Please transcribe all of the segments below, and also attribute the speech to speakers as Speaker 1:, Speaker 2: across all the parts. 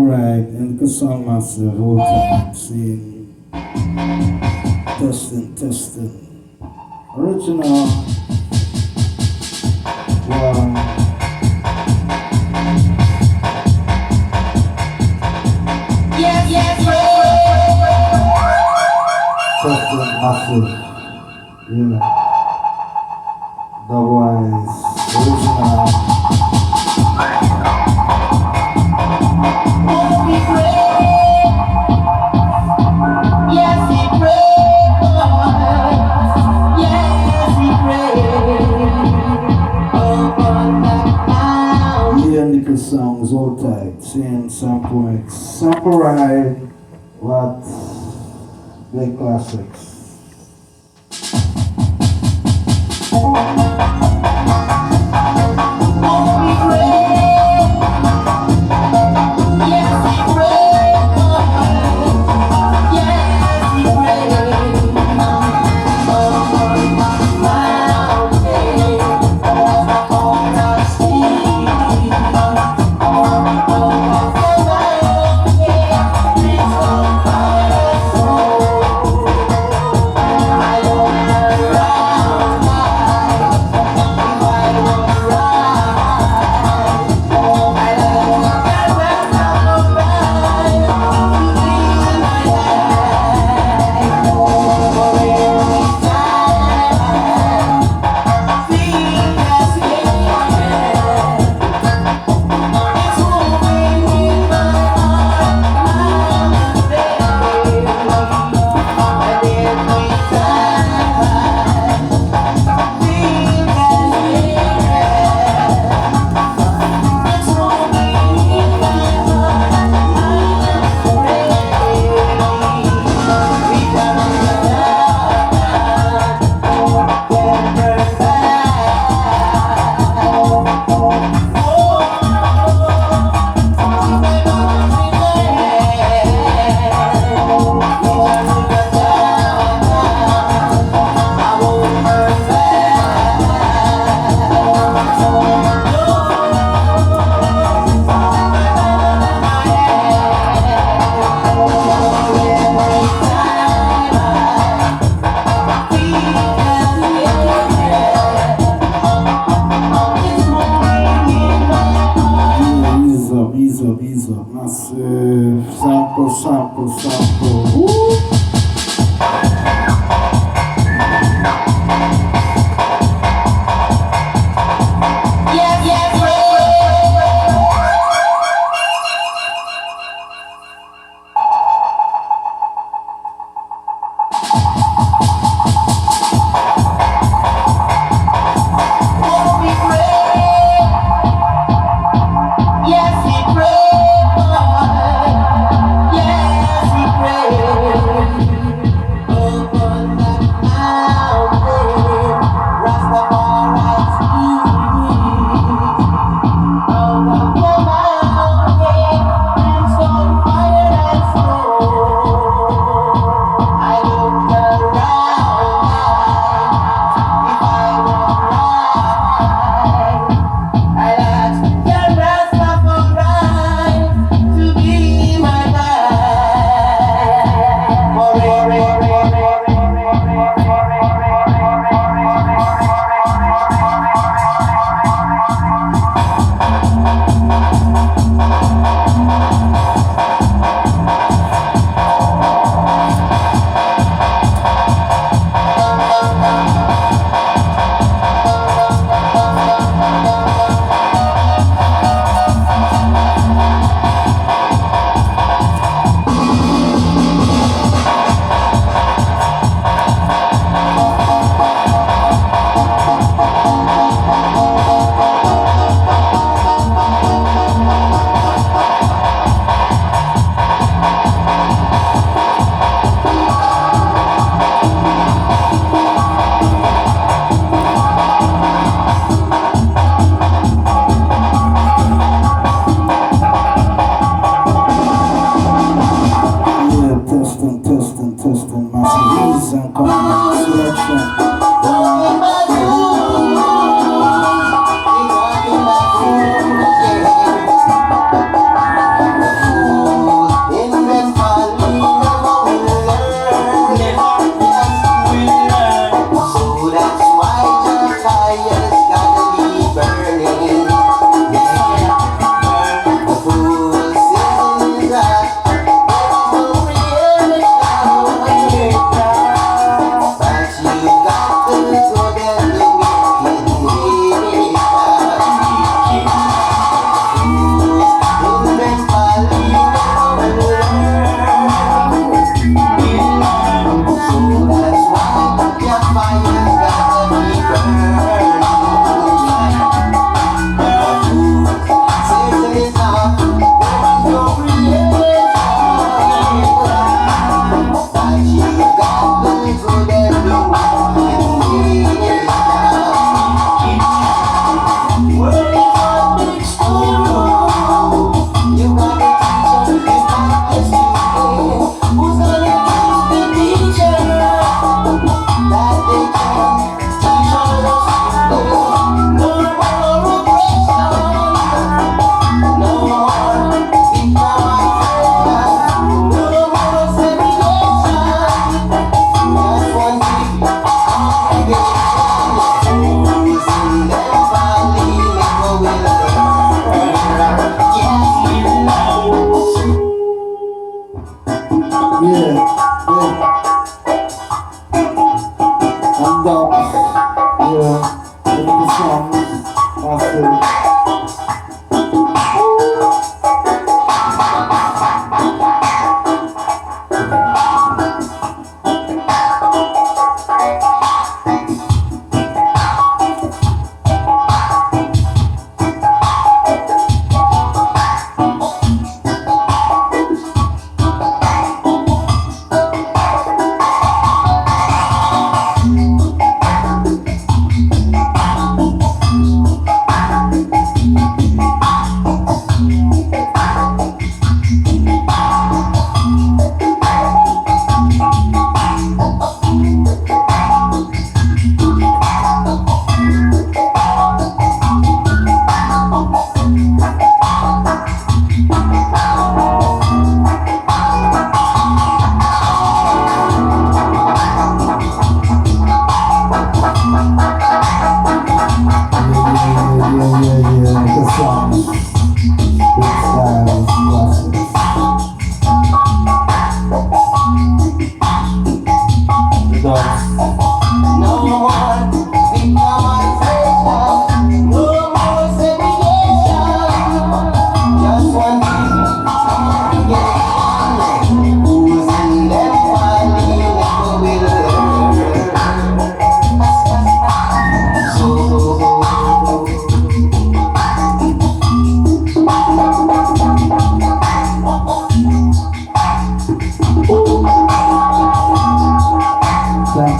Speaker 1: Alright, and good song massive, all time, seeing, testing, testing. Original, one,
Speaker 2: Yes, yes, yes.
Speaker 1: testing, massive, yeah, double eyes, original,
Speaker 2: Oh, we pray. Yes, we pray, Lord. Yes, we pray. Upon that mountain.
Speaker 1: yeah, Indika songs, all tight, seeing sample ride, what, big classics.
Speaker 2: Oh, we pray. Yes, we pray, Lord. Yes, we pray. Upon that mountain. On our sea.
Speaker 1: Ease up, massive, sample, woo!
Speaker 2: Yes, yes, yes. Oh, we pray. Yes, we pray, Lord. Yes, we pray. Upon that mountain, Rastafari's peace. Out of the mountain, brimstone, fire and snow. I looked around, if I was right, I'd ask the Rastafari to be my guide.
Speaker 1: Yeah, testing, massive, ease and comment, selection. Dogs. Yeah. The song. That's it.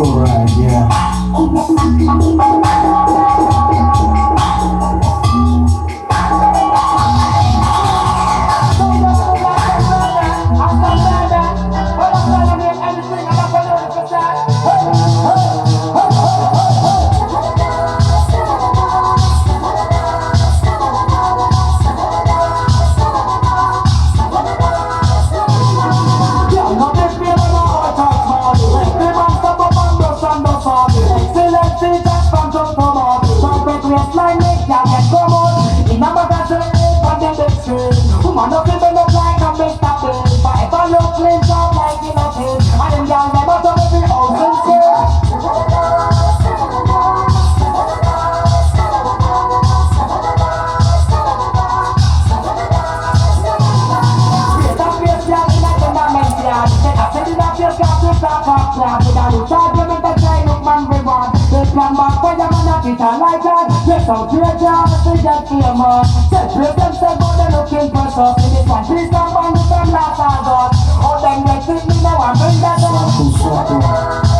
Speaker 1: Alright, yeah. So great job, we get famous. Separate themselves, but they're looking for us. In this one, please don't bond with them last August. Oh, them get it, me now, I'm bring that up.